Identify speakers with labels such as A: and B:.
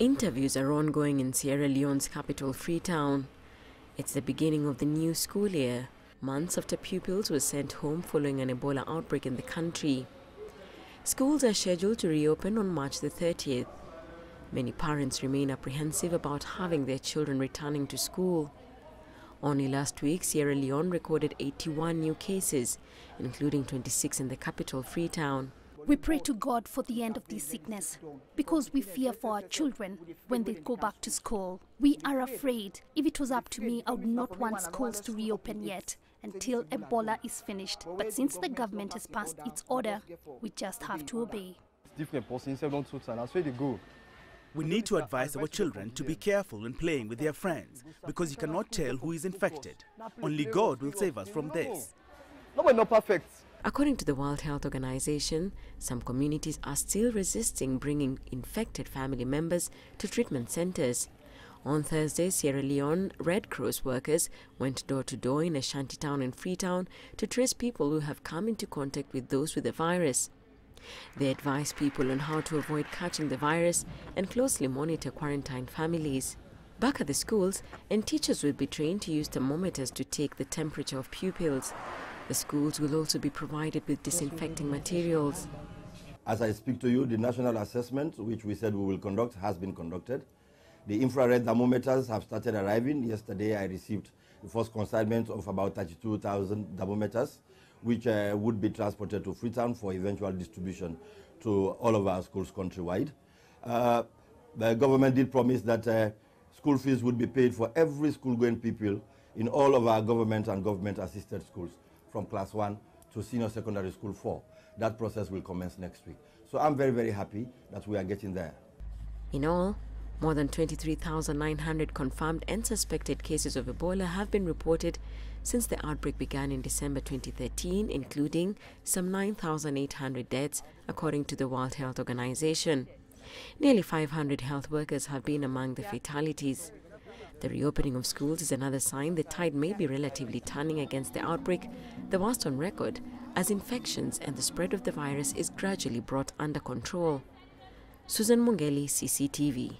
A: Interviews are ongoing in Sierra Leone's capital, Freetown. It's the beginning of the new school year, months after pupils were sent home following an Ebola outbreak in the country. Schools are scheduled to reopen on March the 30th. Many parents remain apprehensive about having their children returning to school. Only last week, Sierra Leone recorded 81 new cases, including 26 in the capital, Freetown.
B: We pray to God for the end of this sickness because we fear for our children when they go back to school. We are afraid. If it was up to me, I would not want schools to reopen yet until Ebola is finished. But since the government has passed its order, we just have to obey.
C: We need to advise our children to be careful when playing with their friends because you cannot tell who is infected. Only God will save us from this.
D: Nobody is perfect.
A: According to the World Health Organization, some communities are still resisting bringing infected family members to treatment centers. On Thursday, Sierra Leone Red Cross workers went door to door in a shantytown in Freetown to trace people who have come into contact with those with the virus. They advise people on how to avoid catching the virus and closely monitor quarantined families. Back at the schools, and teachers will be trained to use thermometers to take the temperature of pupils. The schools will also be provided with disinfecting materials.
E: As I speak to you, the national assessment, which we said we will conduct, has been conducted. The infrared thermometers have started arriving. Yesterday, I received the first consignment of about 32,000 thermometers, which would be transported to Freetown for eventual distribution to all of our schools countrywide. The government did promise that school fees would be paid for every school-going pupil in all of our government and government-assisted schools, from class 1 to senior secondary school 4. That process will commence next week. So I'm very, very happy that we are getting there.
A: In all, more than 23,900 confirmed and suspected cases of Ebola have been reported since the outbreak began in December 2013, including some 9,800 deaths, according to the World Health Organization. Nearly 500 health workers have been among the fatalities. The reopening of schools is another sign the tide may be relatively turning against the outbreak, the worst on record, as infections and the spread of the virus is gradually brought under control. Susan Mungeli, CCTV.